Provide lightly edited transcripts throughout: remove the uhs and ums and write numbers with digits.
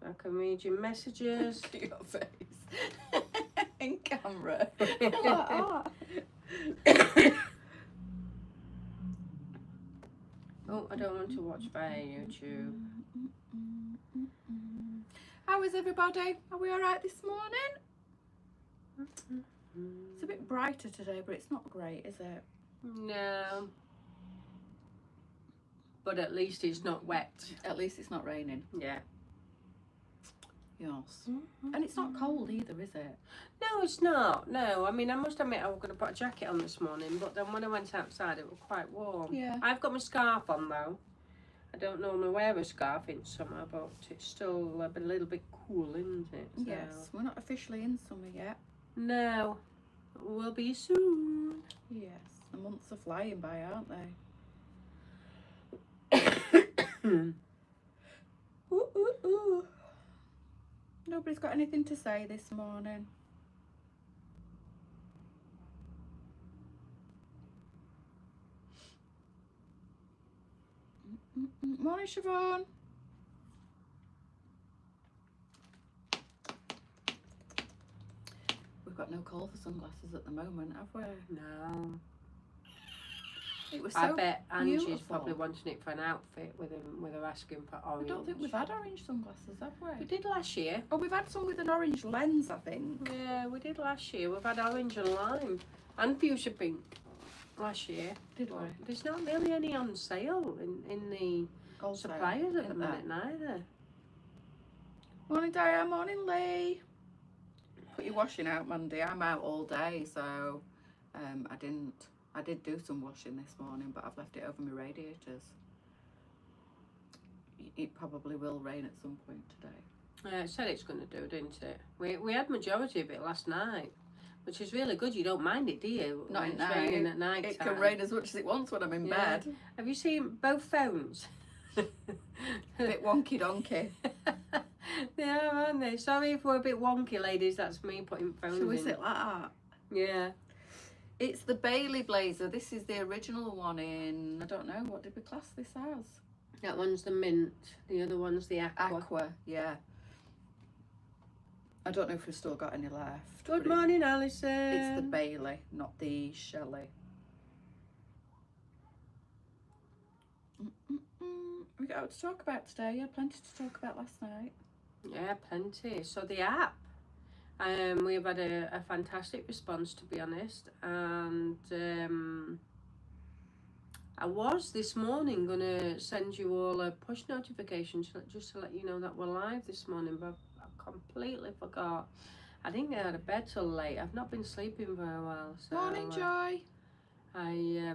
I can read your messages. Look at your face. In camera. Like that. Oh, I don't want to watch via YouTube. How is everybody? Are we alright this morning? It's a bit brighter today, but it's not great, is it? No. But at least it's not wet. At least it's not raining. Yeah. Yes. And it's not cold either, is it? No, it's not. No, I mean, I must admit I was going to put a jacket on this morning, but then when I went outside, it was quite warm. Yeah. I've got my scarf on though. I don't normally wear a scarf in summer, but it's still a little bit cool, isn't it? So. Yes. We're not officially in summer yet. No. We'll be soon. Yes. The months are flying by, aren't they? Ooh, ooh, ooh. Nobody's got anything to say this morning. Morning, Siobhan. We've got no call for sunglasses at the moment, have we? No. It was so I bet Angie's beautiful. probably wanting it for an outfit with her asking for I orange. don't think we've had orange sunglasses, have we? We did last year. Oh, we've had some with an orange lens, I think. Yeah, we did last year. We've had orange and lime and fuchsia pink last year. Did we? There's not really any on sale in the Gold sale, suppliers at the isn't minute there? neither. Morning, Diane. Morning, Lee. Put your washing out Monday. I'm out all day, so I didn't. I did do some washing this morning, but I've left it over my radiators. It probably will rain at some point today. Yeah, it said it's going to do, didn't it? We had majority of it last night, which is really good. You don't mind it, do you? Not When at it's night. raining at night. It can rain as much as it wants when I'm in Yeah. bed. Have you seen both phones? A bit wonky donkey. Yeah, aren't they? Sorry if we're a bit wonky, ladies. That's me putting phones Shall we in. sit like that? Yeah. It's the Bailey blazer. This is the original one in, I don't know, what did we class this as? That one's the mint. The other one's the aqua. Aqua, yeah. I don't know if we've still got any left. Good but morning, Alison. It's the Bailey, not the Shelley. We got out to talk about today. Yeah, plenty to talk about last night. Yeah, plenty. So the app. We've had a fantastic response, to be honest, and I was this morning going to send you all a push notification just to let you know that we're live this morning, but I completely forgot. I didn't get out of bed till late. I've not been sleeping very well. So, Morning, Joy. I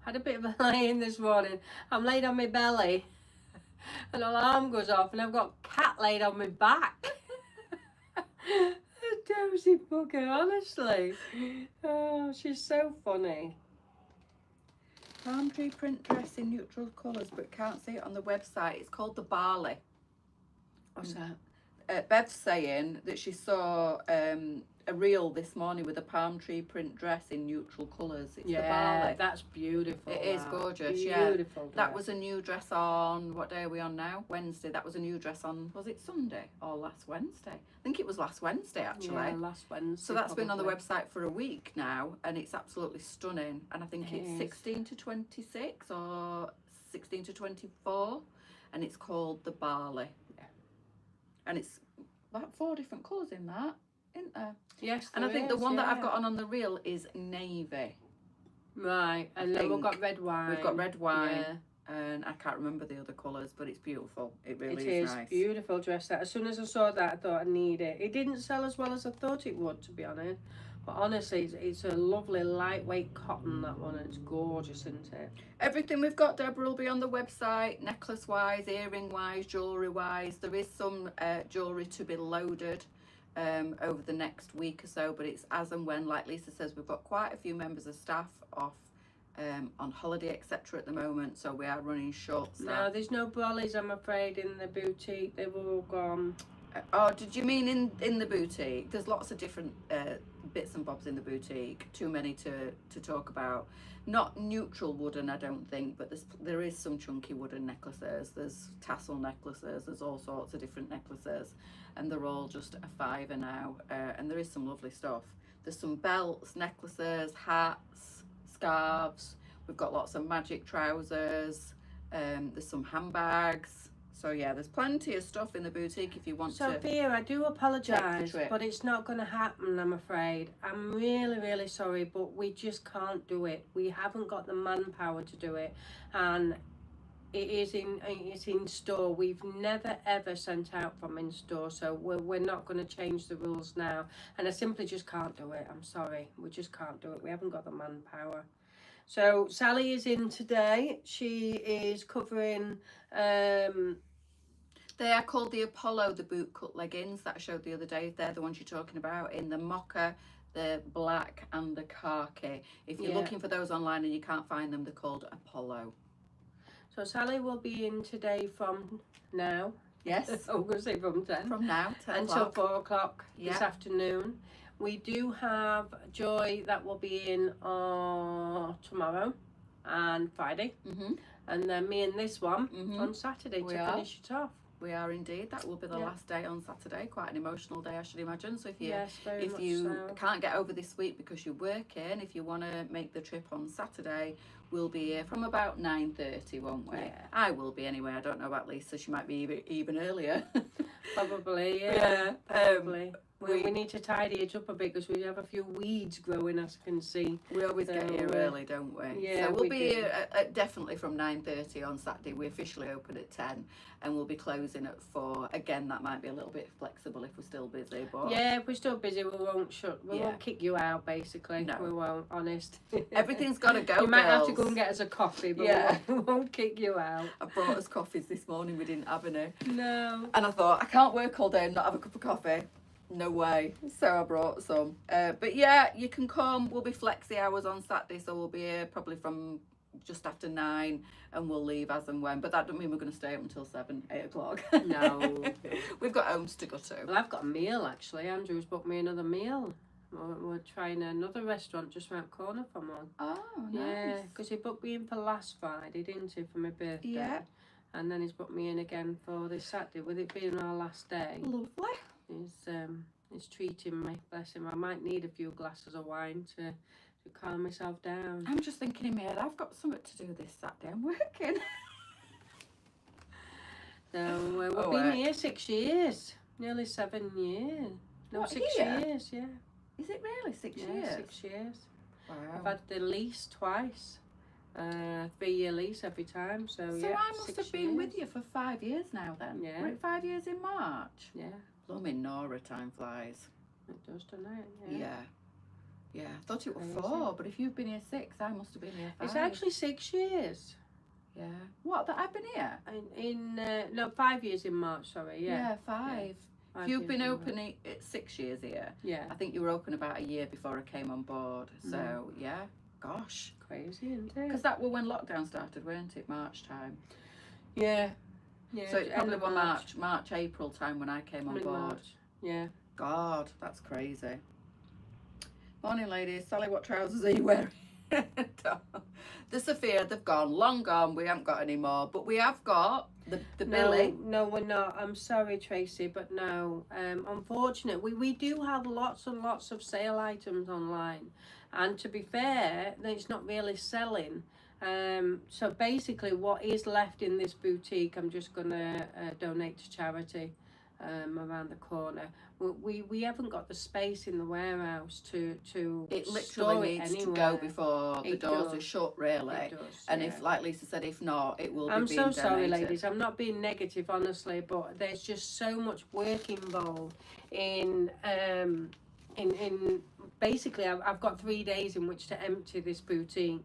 had a bit of a lie-in this morning. I'm laid on my belly, and alarm goes off, and I've got cat laid on my back. Dozy bugger, honestly. Oh, she's so funny. Palm tree print dress in neutral colours, but can't see it on the website. It's called the Barley. What's that? Beth's saying that she saw a reel this morning with a palm tree print dress in neutral colours. It's the Barley. That's beautiful. It is gorgeous, Beautiful. yeah. That was a new dress on, what day are we on now? Wednesday. That was a new dress on, was it Sunday or last Wednesday? I think it was last Wednesday, actually. Yeah, last Wednesday. So that's been on the probably. website for a week now, and it's absolutely stunning. And I think It it's is. 16 to 26 or 16 to 24, and it's called the Barley. Yeah. And it's about 4 different colours in that, isn't there? Yes, And I think the one that I've got on. on the reel is navy. Right, and then we've got red wine. We've got red wine, Yeah. and I can't remember the other colours, but it's beautiful. It It really is nice. beautiful dress. That as soon as I saw that, I thought I need it. It didn't sell as well as I thought it would, to be honest. But honestly, it's a lovely lightweight cotton, that one. And it's gorgeous, isn't it? Everything we've got, Deborah, will be on the website, necklace wise, earring wise, jewellery wise. There is some jewellery to be loaded over the next week or so, but it's as and when. Like Leesa says, we've got quite a few members of staff off on holiday, etc. at the moment, so we are running short staff. No, there's no brollies, I'm afraid, in the boutique. They've all gone. Oh, did you mean in the boutique? There's lots of different bits and bobs in the boutique, too many to talk about. Not neutral wooden, I don't think, but there is some chunky wooden necklaces. There's tassel necklaces, there's all sorts of different necklaces, and they're all just a £5 now. And there is some lovely stuff. There's some belts, necklaces, hats, scarves. We've got lots of magic trousers. There's some handbags. So yeah, there's plenty of stuff in the boutique if you want to. Sophia, I do apologise, but it's not going to happen, I'm afraid. I'm really, really sorry, but we just can't do it. We haven't got the manpower to do it, and it's in store. We've never ever sent out from in store, so we're not going to change the rules now. And I simply just can't do it. I'm sorry, we just can't do it. We haven't got the manpower. So Sally is in today. She is covering. They are called the Apollo, the boot cut leggings that I showed the other day. They're the ones you're talking about, in the mocha, the black and the khaki. If you're looking for those online and you can't find them, they're called Apollo. So Sally will be in today from now. Yes. I'm going to say from 10. From now, 10 until 4 o'clock this afternoon. We do have Joy that will be in tomorrow and Friday. And then me and this one on Saturday to finish it off. We are indeed. That will be the last day on Saturday. Quite an emotional day, I should imagine. So if you can't get over this week because you're working, if you want to make the trip on Saturday, we'll be here from about 9:30, won't we? Yeah. I will be anyway. I don't know about Leesa. She might be even earlier. Probably, yeah. Probably. We need to tidy it up a bit because we have a few weeds growing, as you can see. We always get here early, don't we? Yeah, so we'll be here definitely from 9:30 on Saturday. We officially open at 10 and we'll be closing at 4. Again, that might be a little bit flexible if we're still busy. But yeah, if we're still busy, we won't won't kick you out, basically. No. We won't, honest. Everything's got to go, You might have to go and get us a coffee, but we won't kick you out. I brought us coffees this morning. We didn't have any. No. And I thought, I can't work all day and not have a cup of coffee. No way. So I brought some. But yeah, you can come. We'll be flexi hours on Saturday, so we'll be here probably from just after 9 and we'll leave as and when. But that doesn't mean we're going to stay up until 7, 8 o'clock. No. We've got homes to go to. Well, I've got a meal, actually. Andrew's booked me another meal. We're trying another restaurant just around the corner from us. Oh, nice. Yeah, because he booked me in for last Friday, didn't he, for my birthday? Yeah. And then he's booked me in again for this Saturday, with it being our last day. Lovely. He's treating me, bless him. I might need a few glasses of wine to calm myself down. I'm just thinking in my head, I've got something to do this Saturday. I'm working. So we've been here 6 years, nearly 7 years. No, 6 years, yeah. Is it really 6 Yeah, years? 6 years. Wow. I've had the lease twice. 3-year lease every time. So yeah, I must have been with you for 5 years now then. Yeah. We're at 5 years in March. Yeah. Blooming Nora, time flies. It does, doesn't it? Yeah. Yeah, I thought it was Crazy. 4, but if you've been here 6, I must have been here 5. It's actually 6 years. Yeah. What, that I've been here? No, 5 years in March, sorry, yeah. Yeah, 5. Five If you've years been in open March. at 6 years here, Yeah. I think you were open about a year before I came on board. So, yeah, gosh. Crazy, isn't it? Because that was when lockdown started, weren't it? March time. Yeah. Yeah. So it probably was March, April time when I came on board. March. Yeah. God, that's crazy. Morning, ladies. Sally, what trousers are you wearing? The Sophia, they've gone. Long gone. We haven't got any more. But we have got the Billy. No, we're not. I'm sorry, Tracy, but no. Unfortunately, we do have lots and lots of sale items online. And to be fair, it's not really selling. So basically, what is left in this boutique, I'm just going to donate to charity around the corner. We haven't got the space in the warehouse to It store literally needs to go before the doors are shut, really. It does, And yeah. if, like Leesa said, if not, it will be I'm being so sorry, donated. ladies. I'm not being negative, honestly, but there's just so much work involved in basically I've got 3 days in which to empty this boutique,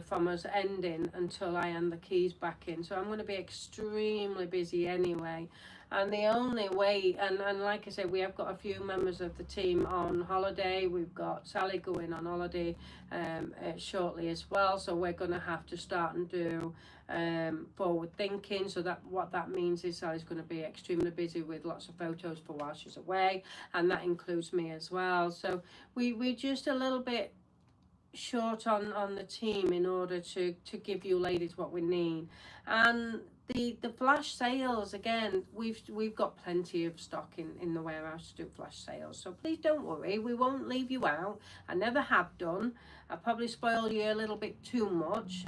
from us ending until I hand the keys back in. So I'm going to be extremely busy anyway. And the only way, and like I said, we have got a few members of the team on holiday. We've got Sally going on holiday shortly as well. So we're going to have to start and do forward thinking. So that what that means is Sally's going to be extremely busy with lots of photos for while she's away. And that includes me as well. So we're just a little bit short on the team in order to give you ladies what we need. And the flash sales, again, we've got plenty of stock in the warehouse to do flash sales, so please don't worry, we won't leave you out. I never have done. I probably spoil you a little bit too much,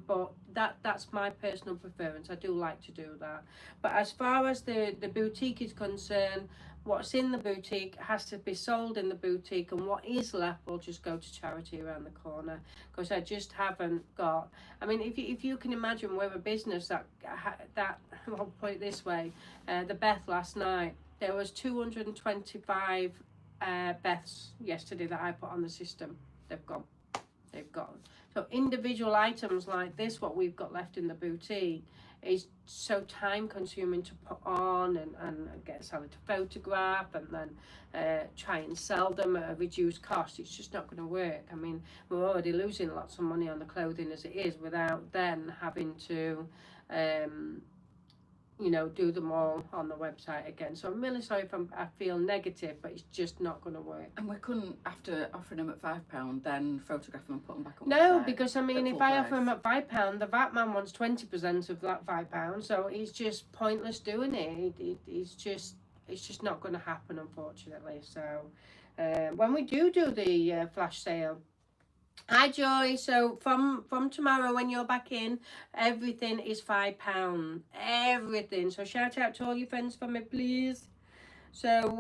but that's my personal preference. I do like to do that. But as far as the boutique is concerned, what's in the boutique has to be sold in the boutique, and what is left will just go to charity around the corner, because I just haven't got, I mean, if you can imagine, we're a business that I'll put it this way, the Beth last night, there was 225 Beths yesterday that I put on the system. They've gone. So individual items like this, what we've got left in the boutique, is so time consuming to put on and get Sally to photograph and then try and sell them at a reduced cost. It's just not going to work. I mean, we're already losing lots of money on the clothing as it is, without then having to you know, do them all on the website again. So I'm really sorry if I feel negative, but it's just not going to work. And we couldn't, after offering them at £5, then photograph them and put them back on the No, website because I mean, at if full I price. offer them at £5, the VAT man wants 20% of that £5, so it's just pointless doing it. It's just not going to happen, unfortunately. So when we do the flash sale. Hi Joy, so from tomorrow when you're back in, everything is £5, everything. So shout out to all your friends for me, please. So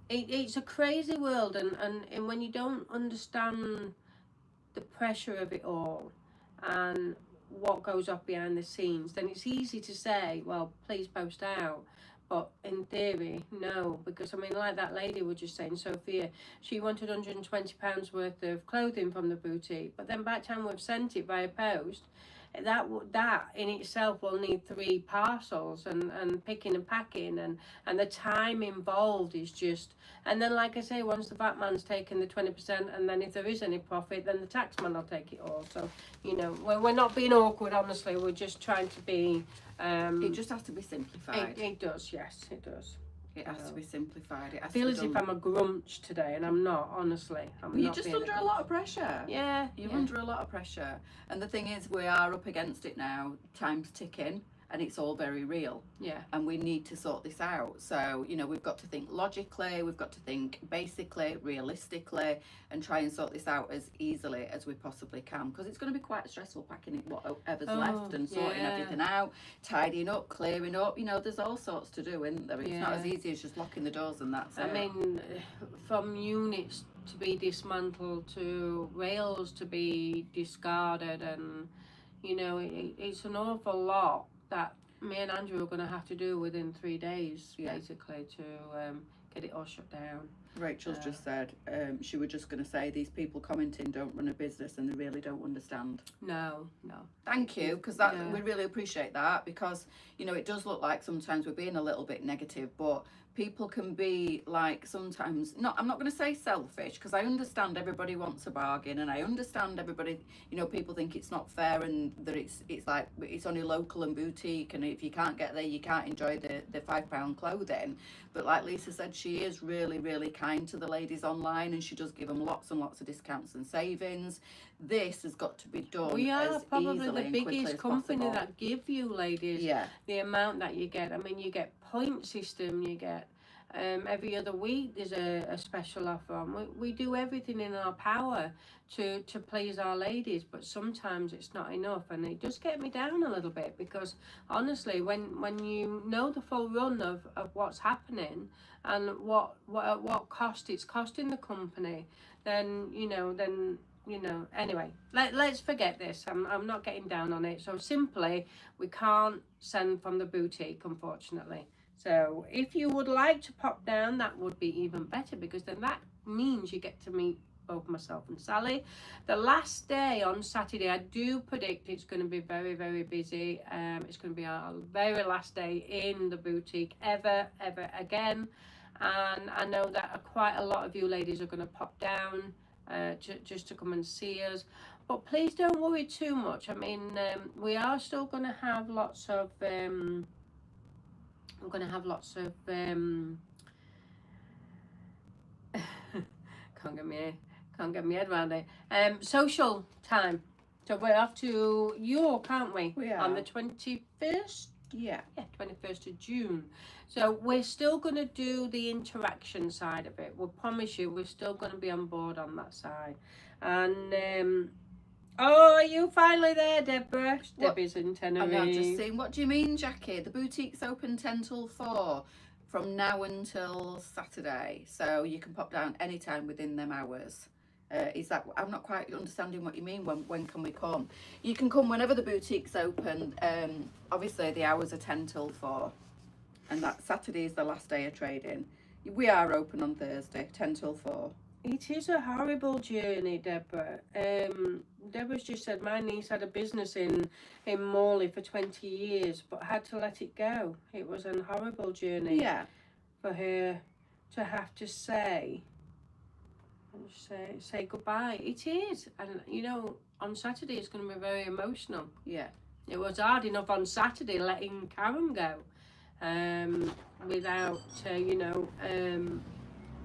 it's a crazy world, and when you don't understand the pressure of it all and what goes off behind the scenes, then it's easy to say, well, please post out. But in theory, no, because I mean, like that lady was just saying, Sophia, she wanted £120 worth of clothing from the boutique, but then by the time we've sent it via post, that in itself will need 3 parcels and picking and packing, and the time involved is just, and then like I say, once the VAT man's taken the 20%, and then if there is any profit, then the tax man will take it all. So, you know, we're not being awkward, honestly, we're just trying to be it just has to be simplified. It does, yes, it does. It has to be simplified. I feel as if I'm a grunch today, and I'm not, honestly. You're just under a lot of pressure. Yeah. You're under a lot of pressure. And the thing is, we are up against it now. Time's ticking, and it's all very real. Yeah. And we need to sort this out. So, you know, we've got to think logically, we've got to think basically, realistically, and try and sort this out as easily as we possibly can. Because it's going to be quite stressful packing it, whatever's left, and sorting everything out, tidying up, clearing up. You know, there's all sorts to do, isn't there? It's not as easy as just locking the doors and that's it. I mean, from units to be dismantled to rails to be discarded, and, you know, it's an awful lot that me and Andrew are going to have to do within 3 days, basically, to get it all shut down. Rachel's just said she was just going to say these people commenting don't run a business and they really don't understand. No. Thank you, because we really appreciate that, because, you know, it does look like sometimes we're being a little bit negative, but people can be like sometimes, I'm not going to say selfish, because I understand everybody wants a bargain, and I understand everybody, you know, people think it's not fair, and that it's like it's only local and boutique, and if you can't get there you can't enjoy the £5 clothing. But like Leesa said, she is really, really kind to the ladies online, and she does give them lots and lots of discounts and savings. This has got to be done. We are as probably the biggest biggest company that give you ladies the amount that you get. I mean, you get point system, you get every other week there's a special offer on. We do everything in our power to please our ladies, but sometimes it's not enough, and it does get me down a little bit, because honestly, when you know the full run of what's happening and what cost it's costing the company, then you know anyway, let's forget this. I'm not getting down on it. So simply, we can't send from the boutique, unfortunately. So if you would like to pop down, that would be even better, because then that means you get to meet both myself and Sally. The last day on Saturday, I do predict it's going to be very, very busy. It's going to be our very last day in the boutique ever again. And I know that quite a lot of you ladies are going to pop down just to come and see us. But please don't worry too much. I mean, we are still going to have lots of... I'm going to have lots of... can't get my head around it. Social time. So we're off to York, aren't we? We are. On the 21st? Yeah. Yeah, 21st of June. So we're still going to do the interaction side of it. We promise you we're still going to be on board on that side. And... oh, are you finally there, Deborah? What? Debbie's in Tenerife. I've just seen. What do you mean, Jackie? The boutique's open 10 till 4 from now until Saturday. So you can pop down anytime within them hours. Is that... I'm not quite understanding what you mean. When can we come? You can come whenever the boutique's open. Obviously, the hours are 10 till 4. And that Saturday is the last day of trading. We are open on Thursday, 10 till 4. It is a horrible journey, Deborah. Deborah's just said my niece had a business in Morley for 20 years, but had to let it go. It was a horrible journey. Yeah. For her to have to say goodbye. It is, and you know, on Saturday it's going to be very emotional. Yeah. It was hard enough on Saturday letting Karen go, without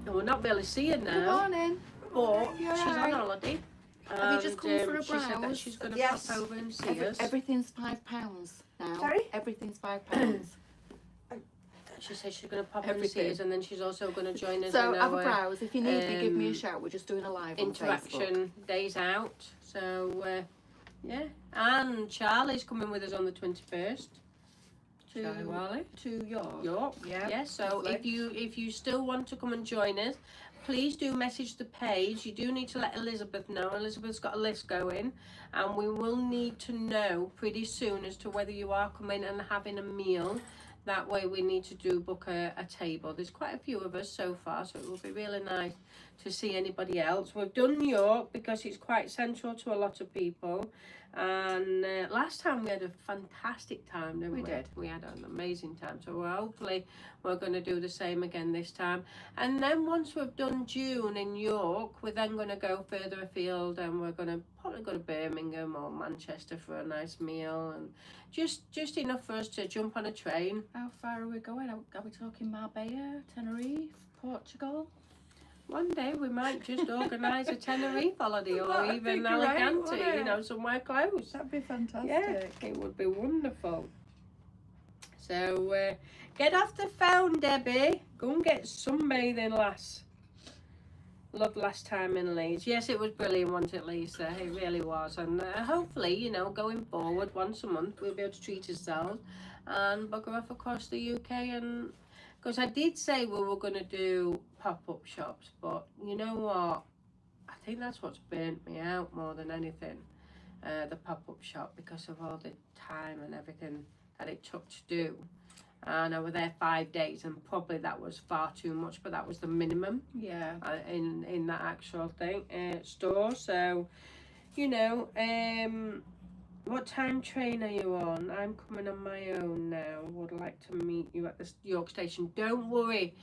we'll not be able to see her now. Good morning. But You're she's right. on holiday. Have you just come for a She said that browse? she's going to Yes. pop over and see us. Everything's £5 now. Sorry? Everything's £5. She said she's going to pop over and see Everything. us, and then she's also going to join us So in have a our browse. If you need me, give me a shout. We're just doing a live on Facebook. interaction days out. So yeah, and Charlie's coming with us on the 21st. Charlie Wally to York. York. Yeah. So lovely. if you still want to come and join us, please do message the page. You do need to let Elizabeth know. Elizabeth's got a list going, and we will need to know pretty soon as to whether you are coming and having a meal. That way we need to book a table. There's quite a few of us so far, so it will be really nice to see anybody else. We've done York because it's quite central to a lot of people. And last time we had a fantastic time, didn't we? We did. We had an amazing time. So hopefully we're going to do the same again this time. And then once we've done June in York, we're then going to go further afield, and we're going to probably go to Birmingham or Manchester for a nice meal, and just enough for us to jump on a train. How far are we going? Are we talking Marbella, Tenerife, Portugal? One day we might just organise a Tenerife holiday, or That'd even be great, Alicante, wouldn't you it? know, somewhere close. That'd be fantastic. Yeah, it would be wonderful. So get off the phone, Debbie. Go and get sunbathing, lass. Loved last time in Leeds. Yes, it was brilliant, wasn't it, Lisa? It really was. And hopefully, you know, going forward, once a month, we'll be able to treat ourselves and bugger off across the UK. And because I did say we were going to do pop-up shops, but you know what? I think that's what's burnt me out more than anything, the pop-up shop, because of all the time and everything that it took to do. And I was there 5 days, and probably that was far too much, but that was the minimum. Yeah. In that actual thing store. So, you know, what time train are you on? I'm coming on my own now. Would like to meet you at the York station. Don't worry.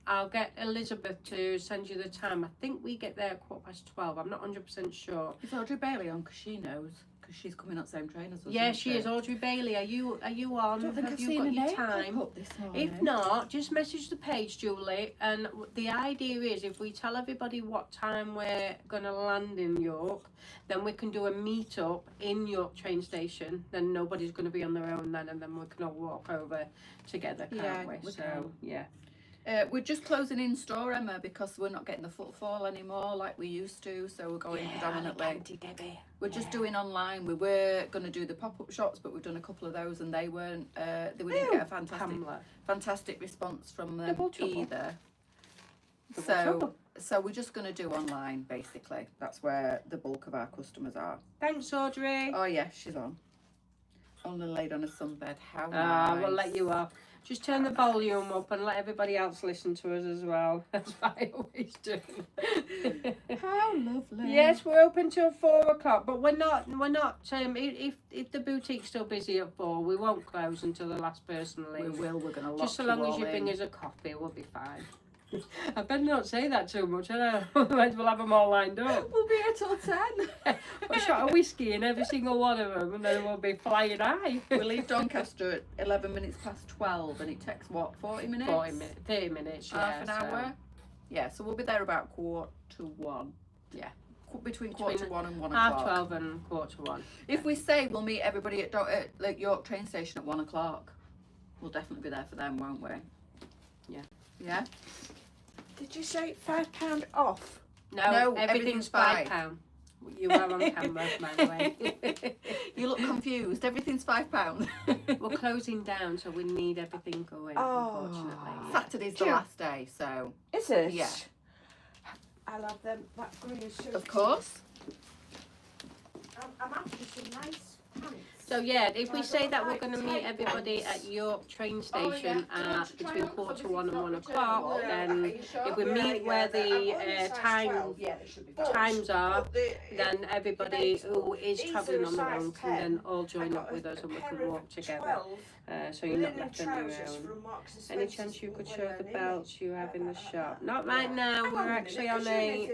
I'll get Elizabeth to send you the time. I think we get there at 12:15. I'm not 100% sure. Is Audrey Bailey on? Because she knows. Because she's coming on the same train as us. Yeah, isn't she is. Audrey Bailey, are you on? I don't think Have I've you seen got a your name time? pop up this morning. If not, just message the page, Julie. And the idea is, if we tell everybody what time we're going to land in York, then we can do a meet-up in York train station. Then nobody's going to be on their own then, and then we can all walk over together, can't Yeah, we? we So, can. yeah. We're just closing in store, Emma, because we're not getting the footfall anymore like we used to. So we're going predominantly. Alicante, Debbie. We're just doing online. We were going to do the pop-up shops, but we've done a couple of those, and they weren't. We didn't get a fantastic response from them Double trouble. either. Double So trouble. so we're just going to do online basically. That's where the bulk of our customers are. Thanks, Audrey. Oh yeah, she's on. Only laid on a sunbed. How Ah, nice. we'll let you off. Just turn the volume up and let everybody else listen to us as well. That's what I always do. How lovely. Yes, we're open till 4 o'clock, but we're not. If the boutique's still busy at 4, we won't close until the last person leaves. We will. We're going to lock Just so long as you bring us a coffee, we'll be fine. I better not say that too much, I know. Otherwise we'll have them all lined up. We'll be here till 10. A shot of whiskey in every single one of them, and then we'll be flying high. We leave Doncaster at 11 minutes past 12, and it takes what, 40 minutes? 30 minutes, yeah. Half an hour? Yeah, so we'll be there about 1:45. Yeah. Between 1:45 and 1 o'clock. Half 12 and 1:45. If we say we'll meet everybody at York train station at 1 o'clock, we'll definitely be there for them, won't we? Yeah. Yeah? Did you say £5 off? No, everything's £5. You are on camera, by the way. You look confused. Everything's £5. We're closing down, so we need everything going, Oh. unfortunately. Saturday's the last day, so Is it? yeah. I'll have them, that green suit. Of course. I'm after some nice pants. So yeah, if we I say don't that we're like going to meet tight everybody pants. at York train Oh, station yeah. at between 1:45 and 1 Are o'clock, then you sure? if we meet where the times are, then everybody who is travelling on their own can then all join up with us and we can walk together. So you're not left on your own. Any chance you could show the belts you have in the shop? Not right now. We're actually on a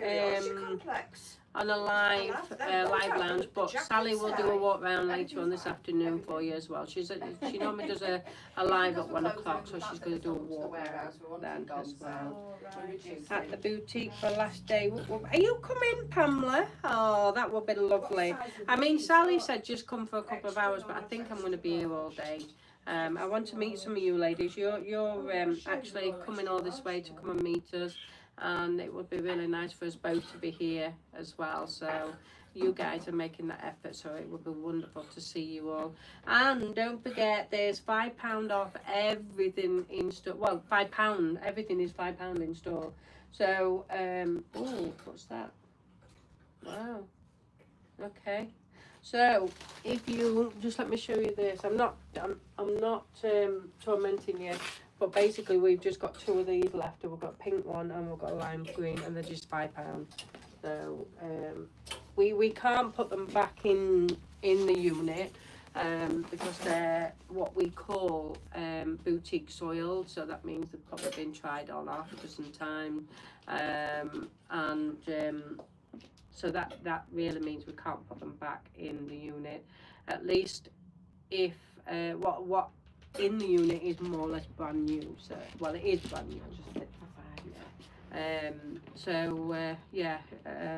live lounge, but Sally will do a walk round later on this afternoon for you as well. She normally does a live at 1 o'clock, so she's going to do a walk round then as well. At the boutique for last day. Are you coming, Pamela? Oh, that would be lovely. I mean, Sally said just come for a couple of hours, but I think I'm going to be here all day. I want to meet some of you ladies. You're actually coming all this way to come and meet us, and it would be really nice for us both to be here as well. So you guys are making that effort, so it would be wonderful to see you all. And don't forget, there's £5 off everything in store. Well, £5, everything is £5 in store. So oh, what's that? Wow. Okay. So if you just let me show you this. I'm not tormenting you, but basically we've just got 2 of these left, and we've got a pink one and we've got a lime green, and they're just £5. So we can't put them back in the unit because they're what we call boutique soiled. So that means they've probably been tried on half a dozen times, so that really means we can't put them back in the unit. At least if what in the unit is more or less brand new. So well, it is brand new. Just fit for 5. Yeah.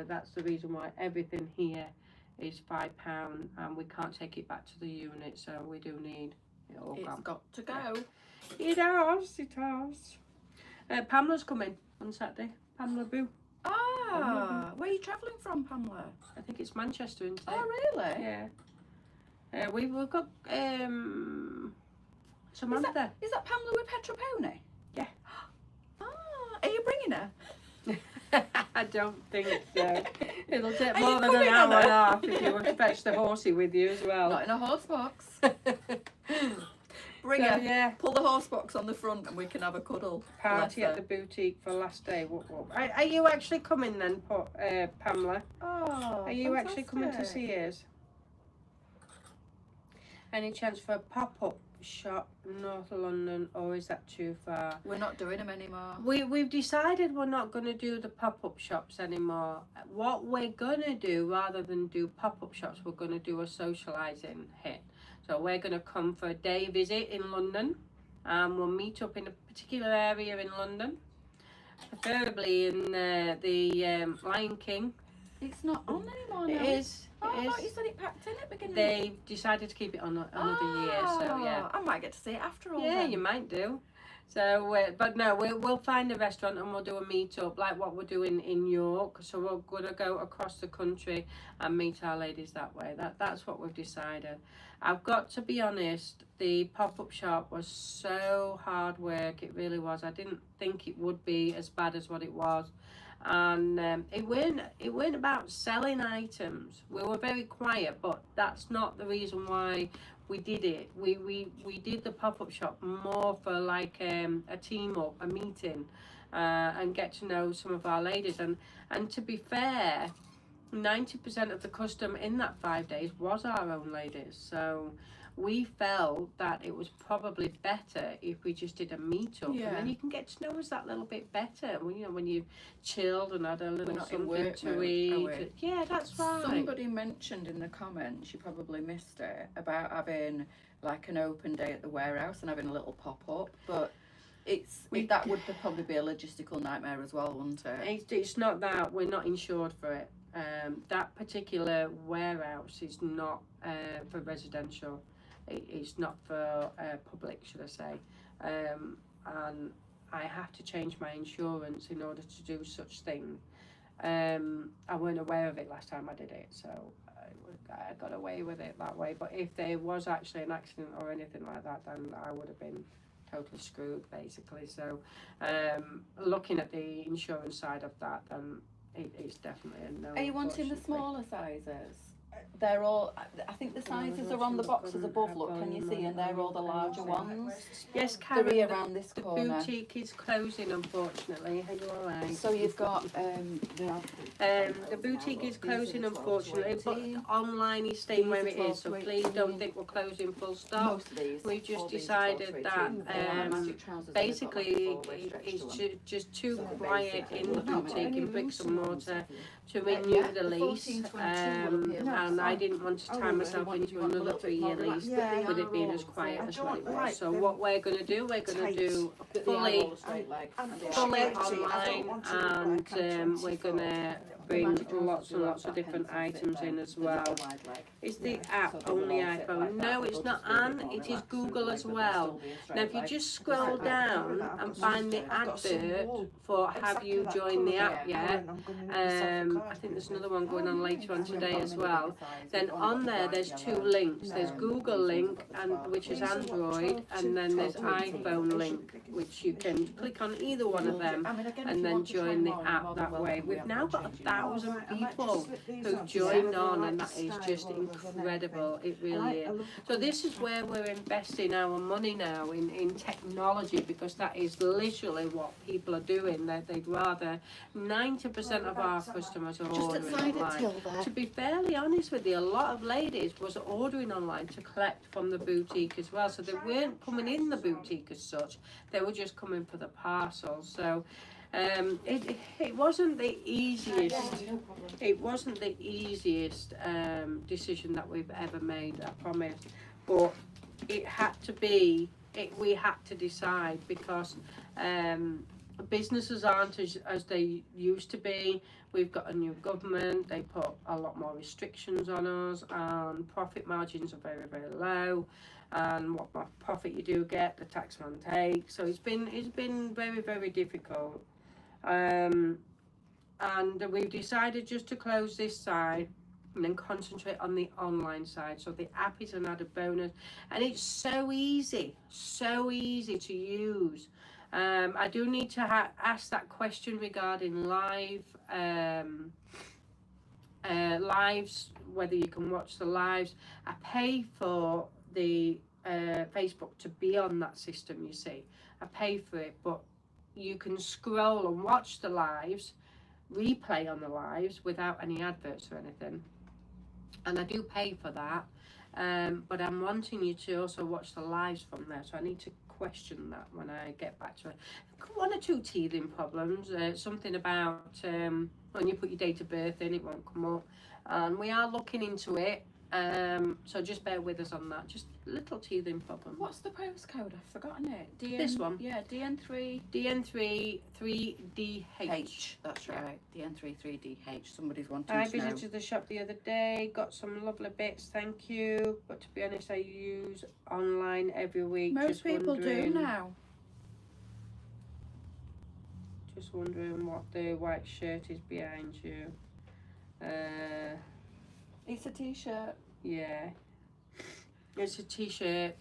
That's the reason why everything here is £5, and we can't take it back to the unit. So we do need it all gone. It's got to go. It has. It has. Pamela's coming on Saturday. Pamela Boo. Ah, where are you travelling from, Pamela? I think it's Manchester, isn't it? Oh, really? Yeah. We've got Samantha. Is that Pamela with Petropony? Yeah. Ah, are you bringing her? I don't think so. It'll take Are more you than an coming hour on and it? a half if you want to fetch the horsey with you as well. Not in a horse box. Bring So, her. yeah, Pull the horse box on the front and we can have a cuddle. party at the boutique for last day. Are you actually coming then, Pamela? Oh, Are you actually coming to see us? Any chance for a pop-up shop North London, or is that too far? We're not doing them anymore. We've decided we're not going to do the pop-up shops anymore. What we're going to do, rather than do pop-up shops, we're going to do a socialising hit. So we're going to come for a day visit in London, and we'll meet up in a particular area in London, preferably in the Lion King. It's not on anymore now. It is. Oh, I It thought you is. said it packed in at the beginning. They've decided to keep it on another year, so yeah. I might get to see it after all. Yeah, then. you might do. So, but no, we'll find a restaurant and we'll do a meet-up like what we're doing in York. So we're going to go across the country and meet our ladies that way. That's what we've decided. I've got to be honest, the pop-up shop was so hard work. It really was. I didn't think it would be as bad as what it was. And it weren't about selling items. We were very quiet, but that's not the reason why we did it. We did the pop-up shop more for like a team up, a meeting, and get to know some of our ladies. And to be fair, 90% of the custom in that 5 days was our own ladies. So we felt that it was probably better if we just did a meet-up, and then you can get to know us that little bit better. When, you know, when you've chilled and had a little something to eat. Yeah, that's right. Somebody mentioned in the comments, you probably missed it, about having like an open day at the warehouse and having a little pop-up, but that would probably be a logistical nightmare as well, wouldn't it? It's not that. We're not insured for it. That particular warehouse is not for residential. It's not for public, should I say. And I have to change my insurance in order to do such thing. I weren't aware of it last time I did it, so I got away with it that way. But if there was actually an accident or anything like that, then I would have been totally screwed, basically. So looking at the insurance side of that, then it's definitely a no. Are you wanting the smaller sizes? They're all, I think the sizes are on the boxes above, look, can you see? And they're all the larger ones. Yes, Karen, Three around this the corner. boutique is closing, unfortunately. Are you alright? So you've got, the boutique is closing, unfortunately, but online is staying where it is, so please don't think we're closing full stop. most of these. We've just all these decided are that magic trousers basically that they've got it's extra one. just too quiet in the No, boutique in bricks and mortar to Yeah, renew the the lease, 1422 will appear and I next. didn't want to tie myself into another 3-year lease Yeah. with it being as quiet as what it was. like So them what we're going to do, we're going to do But they are fully all a straight leg. fully I don't online, want to look like and I'm we're 24. gonna bring lots and lots of different items in as well. Is the app only iPhone? No, it's not Anne, it is Google as well. Now if you just scroll down and find the advert for have you joined the app yet, I think there's another one going on later on today as well, then on there's 2 links. There's Google link, and which is Android, and then there's iPhone link, which you can click on either one of them and then join the app that way. We've now got 1,000 people who joined on, and that is just incredible. It really is. So this is where we're investing our money now, in technology, because that is literally what people are doing. They'd rather, 90% of our customers are ordering online. To be fairly honest with you, a lot of ladies was ordering online to collect from the boutique as well. So they weren't coming in the boutique as such. They were just coming for the parcels. So it wasn't the easiest. It wasn't the easiest decision that we've ever made, I promise. But it had to be. We had to decide, because businesses aren't as they used to be. We've got a new government. They put a lot more restrictions on us, and profit margins are very, very low. And what profit you do get, the taxman takes. So it's been very, very difficult. And we've decided just to close this side and then concentrate on the online side. So the app is an added bonus, and it's so easy to use. I do need to ask that question regarding lives, whether you can watch the lives. I pay for the Facebook to be on that system, you see. I pay for it, but you can scroll and watch the lives, replay on the lives without any adverts or anything. And I do pay for that, but I'm wanting you to also watch the lives from there, so I need to question that when I get back to it. 1 or 2 teething problems, something about when you put your date of birth in, it won't come up, and we are looking into it. So just bear with us on that. Just little teething problem. What's the postcode? I've forgotten it. This one? Yeah, DN3. DN3 3DH. That's right. DN3 3DH. Somebody's wanting I to know. visited the shop the other day, got some lovely bits, thank you. But to be honest, I use online every week. Most people do now. Just wondering what the white shirt is behind you. It's a t-shirt. Yeah. It's a t-shirt,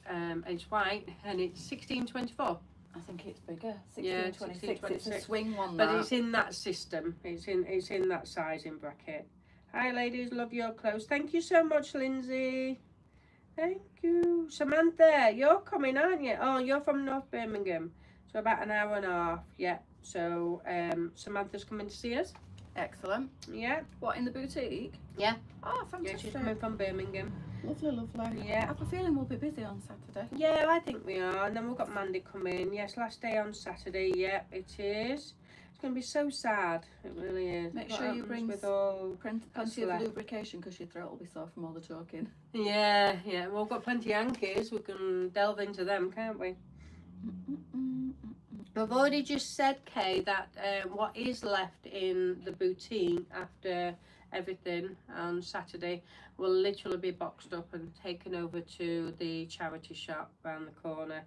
it's white, and it's 1624. I think it's bigger. 1626. 1626. It's a swing one. But it's in that system. It's in that sizing bracket. Hi ladies, love your clothes. Thank you so much, Lindsay. Thank you. Samantha, you're coming, aren't you? Oh, you're from North Birmingham. So about an hour and a half, yeah. So Samantha's coming to see us. Excellent. Yeah. What, in the boutique? Yeah. Oh, Yeah, fantastic. she's coming from Birmingham. Lovely, lovely. Yeah. I have a feeling we'll be busy on Saturday. Yeah, I think we are. And then we've got Mandy coming. Yes, last day on Saturday. Yeah, it is. It's going to be so sad. It really is. Make What sure you happens bring with all... plenty of left. lubrication because your throat will be sore from all the talking. Yeah, yeah. Well, we've got plenty of Yankees. We can delve into them, can't we? I've already just said, Kay, that what is left in the boutique after everything on Saturday will literally be boxed up and taken over to the charity shop around the corner.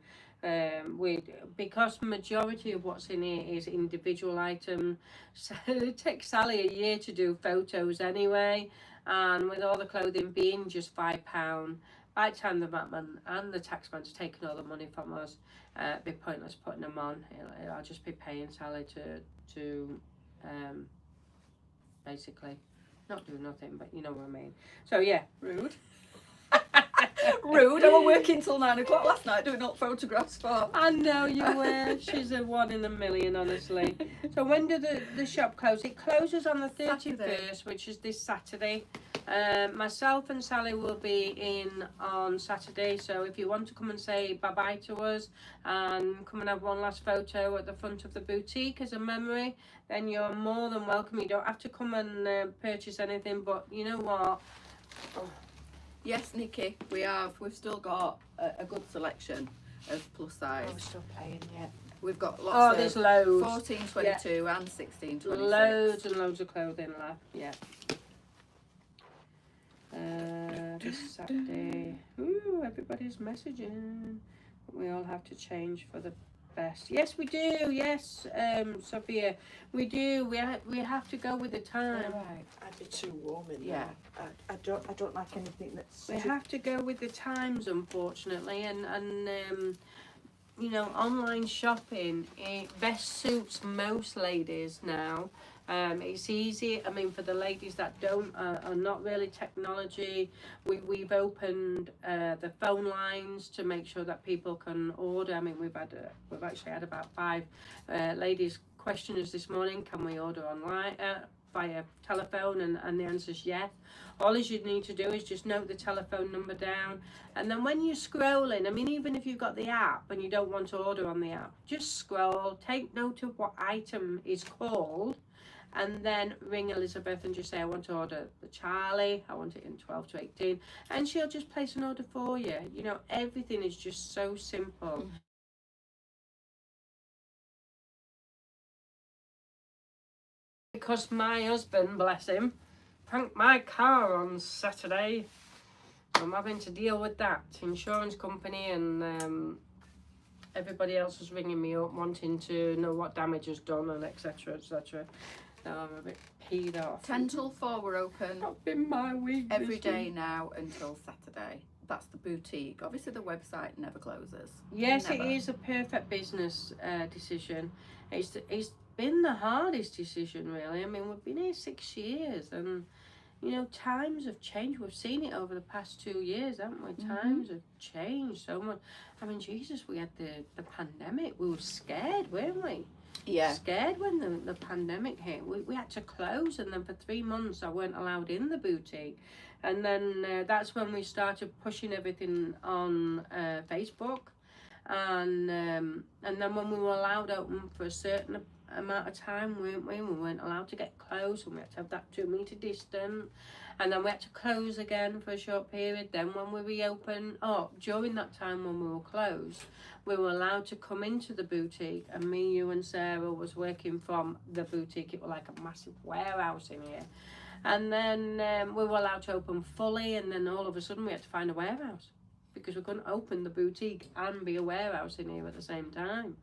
Because majority of what's in here is individual items, so it takes Sally a year to do photos anyway, and with all the clothing being just £5, by the time the Batman and the taxman's taken all the money from us, it'd be pointless putting them on. I'll just be paying Sally to basically not do nothing, but you know what I mean. So yeah, rude. Rude. I was working till 9 o'clock last night doing up photographs for. I know you were. She's a one in a million, honestly. So when do the shop close? It closes on the 31st, which is this Saturday. Myself and Sally will be in on Saturday, so if you want to come and say bye-bye to us and come and have one last photo at the front of the boutique as a memory, then you're more than welcome. You don't have to come and purchase anything, but you know what? Oh. Yes, Nikki, we've still got a good selection of plus size. Oh, we're still playing, yeah. We've got lots there's of loads. 1422 and 1626. Loads and loads of clothing left, yeah. This Saturday. Ooh, everybody's messaging. We all have to change for the best. Yes, we do. Yes, Sophia, we do. We have to go with the time. Right. I'd be too warm in Yeah. there. I don't like anything that's. We have to go with the times, unfortunately, and you know, online shopping, it best suits most ladies now. It's easy. I mean, for the ladies that are not really technology, we've opened the phone lines to make sure that people can order. I mean, we've actually had about 5 ladies question us this morning. Can we order online via telephone? And the answer is yes. All you need to do is just note the telephone number down, and then when you're scrolling, I mean, even if you've got the app and you don't want to order on the app, just scroll, take note of what item is called, and then ring Elizabeth and just say, I want to order the Charlie, I want it in 12 to 18, and she'll just place an order for you. You know, everything is just so simple. Because my husband, bless him, pranked my car on Saturday. I'm having to deal with that. Insurance company and everybody else was ringing me up wanting to know what damage is done and etc, etc. So I'm a bit peed off. 10 till 4 we're open. Not been my week Every this day week. now until Saturday. That's the boutique. Obviously the website never closes. Yes, Never. it is a perfect business decision. It's been the hardest decision, really. I mean, we've been here 6 years, and you know, times have changed. We've seen it over the past 2 years, haven't we? Times have changed so much. I mean, Jesus, we had the pandemic. We were scared, weren't we? Yeah. Scared when the pandemic hit. We had to close, and then for 3 months I weren't allowed in the boutique. And then that's when we started pushing everything on Facebook. And then when we were allowed open for a certain amount of time, weren't we? We weren't allowed to get close, and we had to have that 2 metre distance. And then we had to close again for a short period. Then when we reopened, during that time when we were closed, we were allowed to come into the boutique, and me, you and Sarah was working from the boutique. It was like a massive warehouse in here. And then we were allowed to open fully, and then all of a sudden we had to find a warehouse because we couldn't open the boutique and be a warehouse in here at the same time.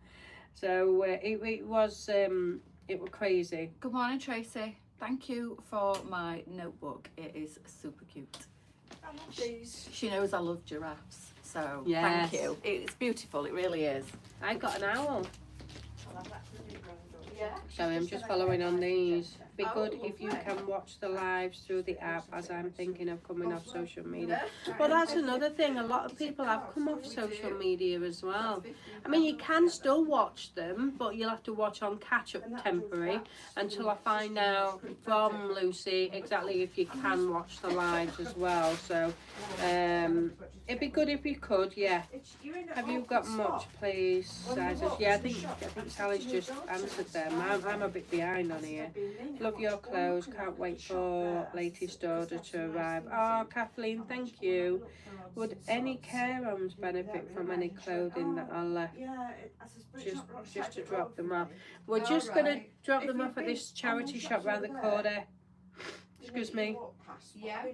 So it was crazy. Good morning, Tracy. Thank you for my notebook. It is super cute. I love these. She knows I love giraffes, so Yes. thank you. It's beautiful, it really is. I got an owl. I love that really round, don't you? Sorry, I'm just following on these. Be Oh, good if you lovely. can watch the lives through the app, as I'm thinking of coming off social media. Well, that's another thing. A lot of people have come off social media as well. I mean, you can still watch them, but you'll have to watch on catch-up temporary until I find out from Lucy exactly if you can watch the lives as well. So, it'd be good if you could, yeah. Have you got much, please, sizes? Yeah, I think Sally's just answered them. I'm a bit behind on here. Love your clothes. Can't wait for latest order to arrive. Oh, Kathleen, thank you. Would any care homes benefit from any clothing that are left? Just to drop them off. We're just gonna drop them off at this charity shop round the corner. Excuse me. Yeah.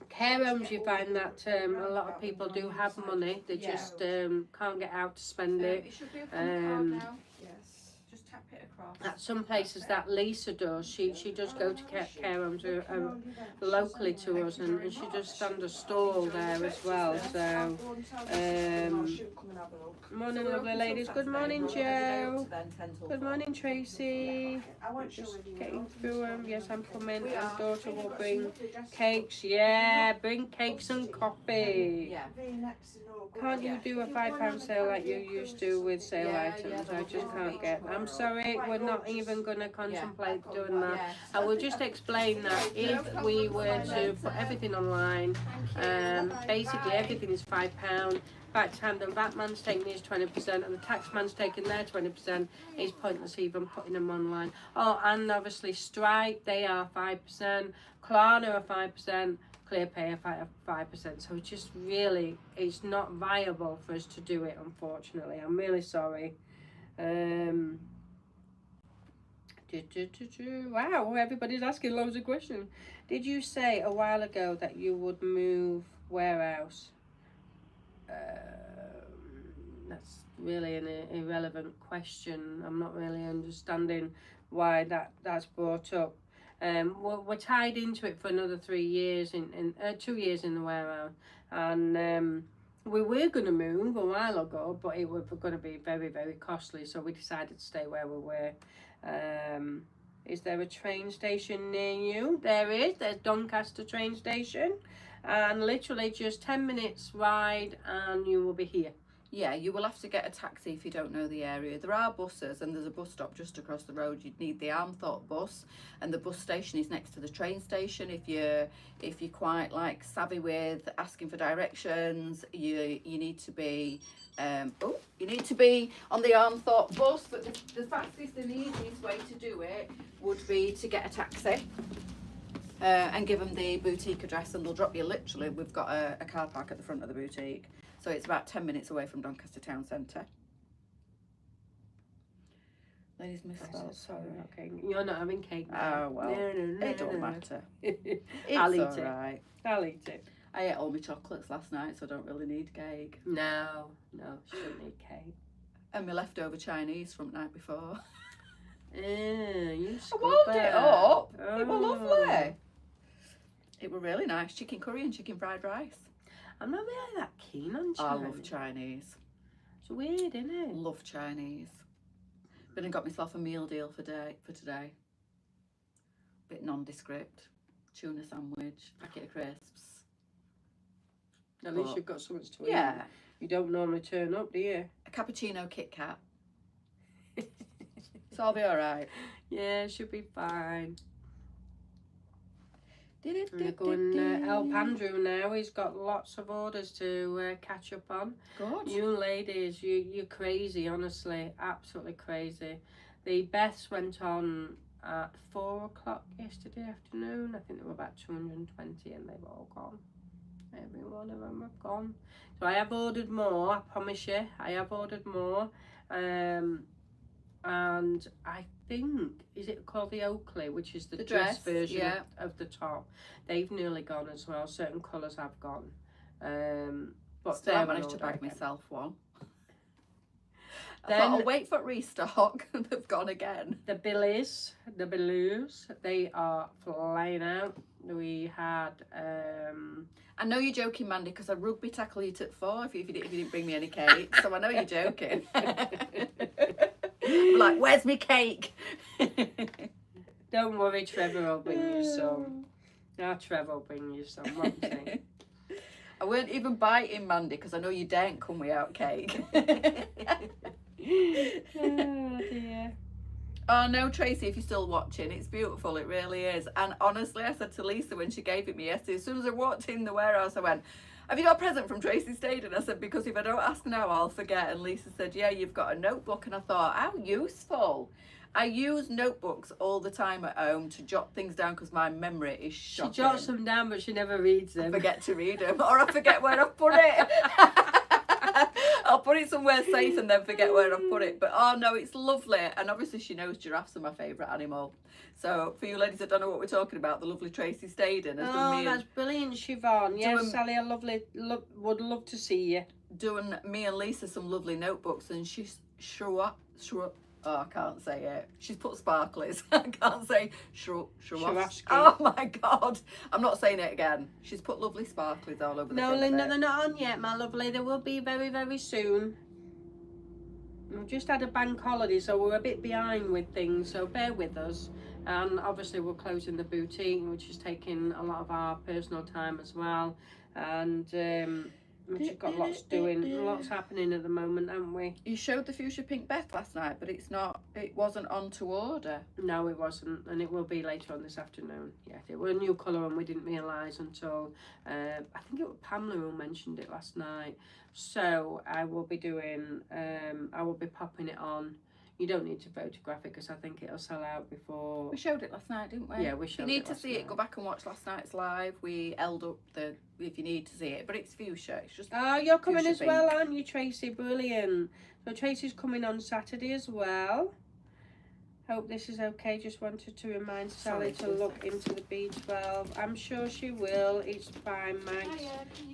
Care homes, you find that a lot of people do have money. They just can't get out to spend it. It should be up on the card now. Yes. Just tap it across. At some places that Leesa does, she does go to care homes locally to us, and she does stand a stall there as well. So, morning, lovely ladies. Good morning, Joe. Good morning, Tracy. Just getting through them. Yes, I'm coming. And daughter will bring cakes. Yeah, bring cakes and coffee. Yeah. Can't you do a £5 sale like you used to with sale items? I just can't get. I'm sorry, we're not even going to contemplate doing that. I will just explain that if we were to put everything online, basically everything is £5. By the time the VAT man's taking his 20% and the tax man's taking their 20%, it's pointless even putting them online. Oh, and obviously Stripe, they are 5%, Klarna are 5%, ClearPay are 5%. So it's just really, it's not viable for us to do it, unfortunately. I'm really sorry. Wow, everybody's asking loads of questions. Did you say a while ago that you would move warehouse? That's really an irrelevant question. I'm not really understanding why that's brought up. We're tied into it for another 3 years 2 years in the warehouse, and we were going to move a while ago, but it was going to be very, very costly, so we decided to stay where we were. Is there a train station near you? There is. There's Doncaster train station, and literally just 10 minutes ride and you will be here. Yeah, you will have to get a taxi if you don't know the area. There are buses, and there's a bus stop just across the road. You'd need the Armthorpe bus, and the bus station is next to the train station. If you're quite like savvy with asking for directions, you need to be you need to be on the Armthorpe bus. But the fastest and easiest way to do it would be to get a taxi. And give them the boutique address, and they'll drop you literally. We've got a car park at the front of the boutique, so it's about 10 minutes away from Doncaster Town Centre. Ladies misspelled, sorry. Okay, you're not having cake now. Oh well, no, it don't matter. I'll eat It's it. alright. I'll eat it. I ate all my chocolates last night, so I don't really need cake. No, she don't need cake. And my leftover Chinese from the night before. You I warmed it up. Oh. It was lovely. It were really nice. Chicken curry and chicken fried rice. I'm not really that keen on Chinese. I love Chinese. It's weird, isn't it? Love Chinese. Been and got myself a meal deal for today. Bit nondescript. Tuna sandwich, packet of crisps. At least you've got something to eat. Yeah. You don't normally turn up, do you? A cappuccino Kit Kat. So I'll be alright. Yeah, should be fine. We're going help Andrew now. He's got lots of orders to catch up on. Good. You ladies, you're crazy, honestly. Absolutely crazy. The Beths went on at 4 o'clock yesterday afternoon. I think there were about 220 and they've all gone. Every one of them have gone. So I have ordered more, I promise you. I have ordered more. And I think, is it called the Oakley, which is the dress version of the top? They've nearly gone as well. Certain colours have gone. But still I managed to bag myself one. Then, I thought I'll wait for restock. They've gone again. The Billies, they are flying out. We had... I know you're joking, Mandy, because I rugby tackle you at 4 if you didn't bring me any cake. So I know you're joking. I'm like, where's my cake? Don't worry, Trevor will bring you some. Now Trevor will bring you some, won't he? I weren't even biting, Mandy, because I know you daren't come without cake. Oh dear. Oh no, Tracy, if you're still watching, it's beautiful, it really is. And honestly, I said to Leesa when she gave it me yesterday, as soon as I walked in the warehouse, I went, have you got a present from Tracy Staden? I said, because if I don't ask now, I'll forget. And Leesa said, yeah, you've got a notebook. And I thought, how useful. I use notebooks all the time at home to jot things down because my memory is shocking. She jots them down, but she never reads them. I forget to read them, or I forget where I've put it. I'll put it somewhere safe and then forget where I've put it. But oh no, it's lovely. And obviously she knows giraffes are my favourite animal. So for you ladies that don't know what we're talking about, the lovely Tracy Staden has done me. That's brilliant, Siobhan. Yes, Sally, would love to see you. Doing me and Leesa some lovely notebooks, and she's oh, I can't say it. She's put sparklers. I can't say Swarovski. Oh my God. I'm not saying it again. She's put lovely sparklers all over the No, Linda, they're not on yet, my lovely. They will be very, very soon. We've just had a bank holiday, so we're a bit behind with things, so bear with us. And obviously we're closing the boutique, which is taking a lot of our personal time as well. And we've just got lots happening at the moment, haven't we? You showed the Fuchsia Pink Beth last night, but it wasn't on to order. No, it wasn't, and it will be later on this afternoon. Yeah, it was a new colour and we didn't realise until, I think it was Pamela who mentioned it last night. So I will be doing, I will be popping it on. You don't need to photograph it because I think it'll sell out before. We showed it last night, didn't we? Yeah, we showed it. If you need to see it, go back and watch last night's live. We held up if you need to see it, but it's fuchsia. It's just. Oh, you're coming as well, aren't you, Tracy? Brilliant. So Tracy's coming on Saturday as well. Hope this is okay. Just wanted to remind Sally to look into the B12. I'm sure she will. It's fine, Max.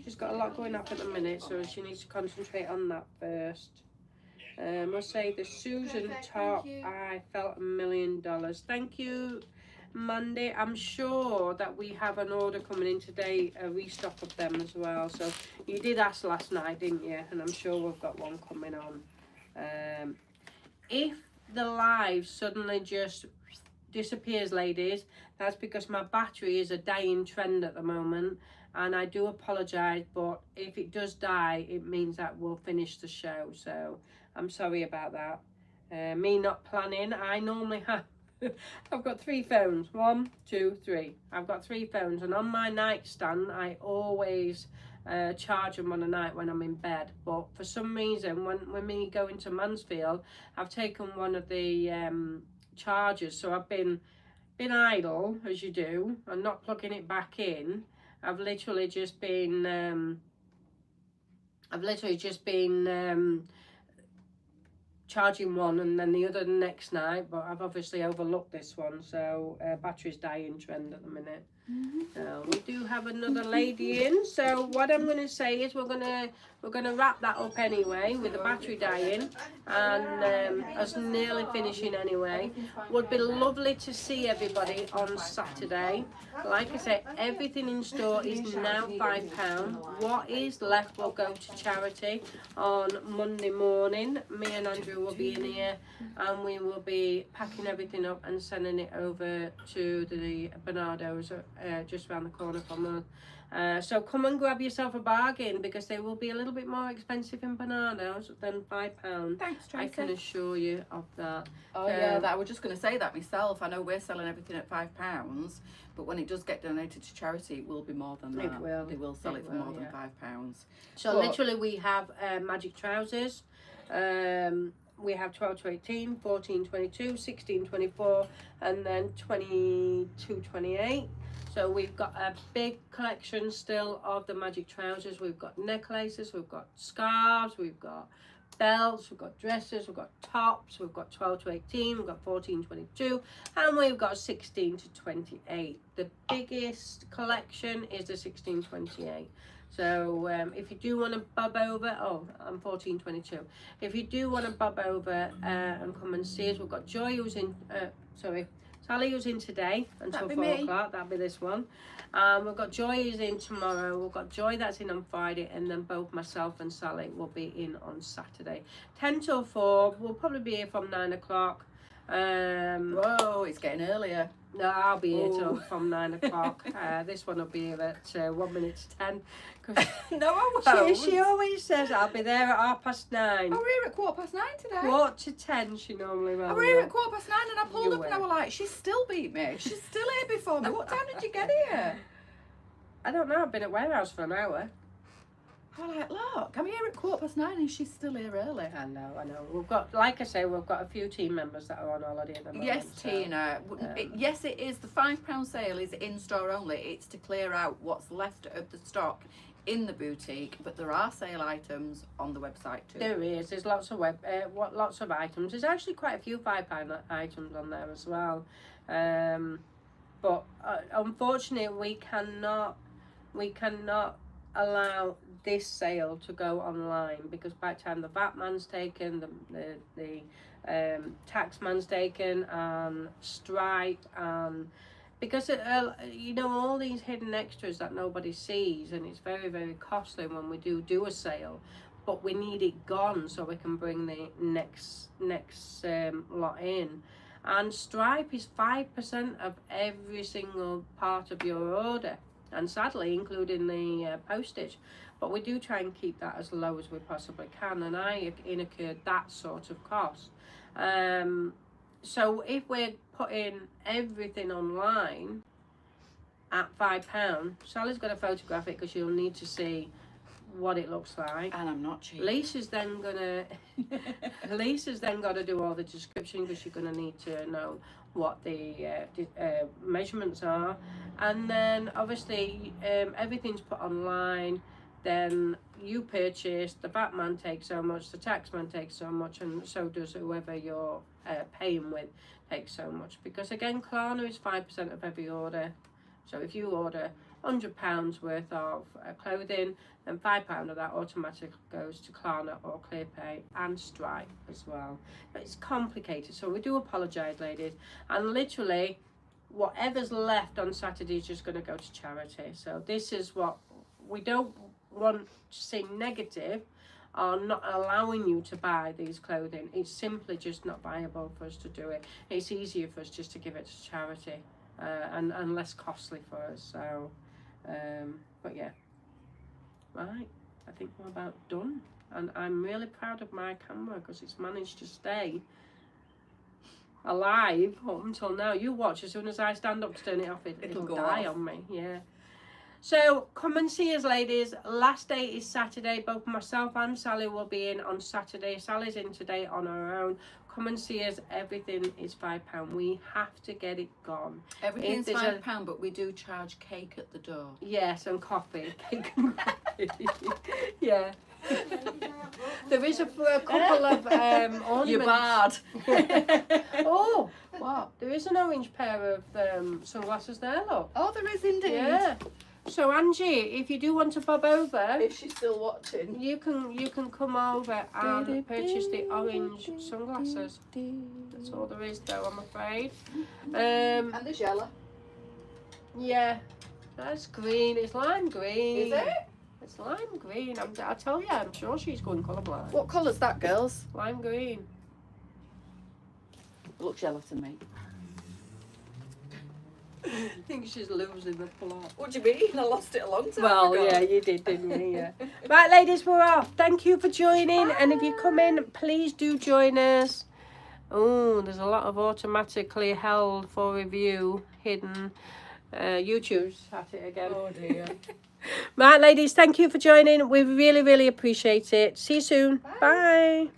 She's got a lot going up at the minute, so she needs to concentrate on that first. I'll say the Susan top, I felt $1 million. Thank you, Monday. I'm sure that we have an order coming in today, a restock of them as well. So you did ask last night, didn't you? And I'm sure we've got one coming on. If the live suddenly just disappears, ladies, that's because my battery is a dying trend at the moment. And I do apologise, but if it does die, it means that we'll finish the show. So I'm sorry about that. Me not planning. I normally have, I've got 3 phones. 1, 2, 3. I've got 3 phones. And on my nightstand, I always charge them on a night when I'm in bed. But for some reason, when we go into Mansfield, I've taken one of the chargers. So I've been idle, as you do, and not plugging it back in. I've literally just been charging one and then the other the next night, but I've obviously overlooked this one, so battery's dying trend at the minute. We do have another lady in, so what I'm going to say is we're gonna wrap that up anyway with the battery dying and us nearly finishing anyway. Would be lovely to see everybody on Saturday. Like I said, everything in store is now £5. What is left will go to charity on Monday morning. Me and Andrew will be in here and we will be packing everything up and sending it over to the Bernardo's just around the corner from us. So come and grab yourself a bargain because they will be a little bit more expensive in Bernardo's than £5. Thanks, Tracy. I can assure you of that. Oh yeah, I was just going to say that myself. I know we're selling everything at £5, but when it does get donated to charity, it will be more than that. It will. They will sell it for more than £5. So literally we have magic trousers. We have 12 to 18, 14, 22, 16, 24, and then 22, 28. So we've got a big collection still of the magic trousers. We've got necklaces, we've got scarves, we've got belts, we've got dresses, we've got tops, we've got 12 to 18, we've got 14, 22, and we've got 16 to 28. The biggest collection is the 16, 28. So if you do want to bob over, I'm 14, 22. If you do want to bob over and come and see us, we've got Joy who's in, Sally who's in today until 4 o'clock, that'll be this one. We've got Joy who's in tomorrow, we've got Joy that's in on Friday, and then both myself and Sally will be in on Saturday. 10 till 4, we'll probably be here from 9 o'clock. Whoa, it's getting earlier. No, I'll be here till Ooh. from 9 o'clock. This one will be here at 1 minute to 10. 'Cause No, I won't. she always says I'll be there at 9:30. Oh, we're here at 9:15 today. 9:45 she normally runs. I were here at 9:15 and I pulled You up and I were. was like, she's still beat me. She's still here before me. What time did you get here? I don't know. I've been at warehouse for an hour. I was like, look, I'm here at 9:15 and she's still here early. I know. We've got, like I say, we've got a few team members that are on holiday at the moment. Yes, so, Tina. Yes, it is. The £5 sale is in store only. It's to clear out what's left of the stock in the boutique, but there are sale items on the website too. There is. There's lots of lots of items. There's actually quite a few £5 items on there as well. But unfortunately, we cannot allow this sale to go online because by the time the VAT man's taken, the tax man's taken, and Stripe, and because you know, all these hidden extras that nobody sees, and it's very, very costly when we do a sale, but we need it gone so we can bring the next lot in. And Stripe is 5% of every single part of your order, and sadly including the postage, but we do try and keep that as low as we possibly can, and I incurred that sort of cost. So if we're putting everything online at £5, Sally's got to photograph it because you'll need to see what it looks like. And I'm not cheap. Lisa's then got to do all the description because you're going to need to know what the measurements are, and then obviously everything's put online. Then you purchase, the VAT man takes so much, the tax man takes so much, and so does whoever you're paying with takes so much. Because again, Klarna is 5% of every order. So if you order £100 worth of clothing, then £5 of that automatically goes to Klarna or ClearPay and Stripe as well. But it's complicated, so we do apologise, ladies. And literally, whatever's left on Saturday is just going to go to charity. So this is what we don't want to say negative on not allowing you to buy these clothing. It's simply just not viable for us to do it. It's easier for us just to give it to charity. And less costly for us. So, but yeah, right. I think we're about done, and I'm really proud of my camera because it's managed to stay alive up until now. You watch, as soon as I stand up to turn it off, it'll go die off on me. Yeah. So come and see us, ladies. Last day is Saturday. Both myself and Sally will be in on Saturday. Sally's in today on her own. Come and see us. Everything is £5. We have to get it gone. Everything's If there's £5, but we do charge cake at the door. Yes, and coffee. Cake and coffee. Yeah. There is a couple of ornaments. You're bad. Oh, What? there is an orange pair of sunglasses there, look. Oh, there is indeed. Yeah. So Angie, if you do want to bob over, If she's still watching. you can come over and purchase the orange sunglasses. That's all there is, though, I'm afraid. And there's yellow. Yeah, that's green. It's lime green. Is it? It's lime green. I tell you, I'm sure she's going colourblind. What colour's that, girls? Lime green. It looks yellow to me. I think she's losing the plot. What do you mean? I lost it a long time Well, ago. yeah, you did, didn't you? Yeah. Right, ladies, we're off. Thank you for joining. And if you come in, please do join us. Oh, there's a lot of automatically held for review hidden. YouTube's at it again. Oh dear. Right, ladies, thank you for joining. We really, really appreciate it. See you soon. Bye.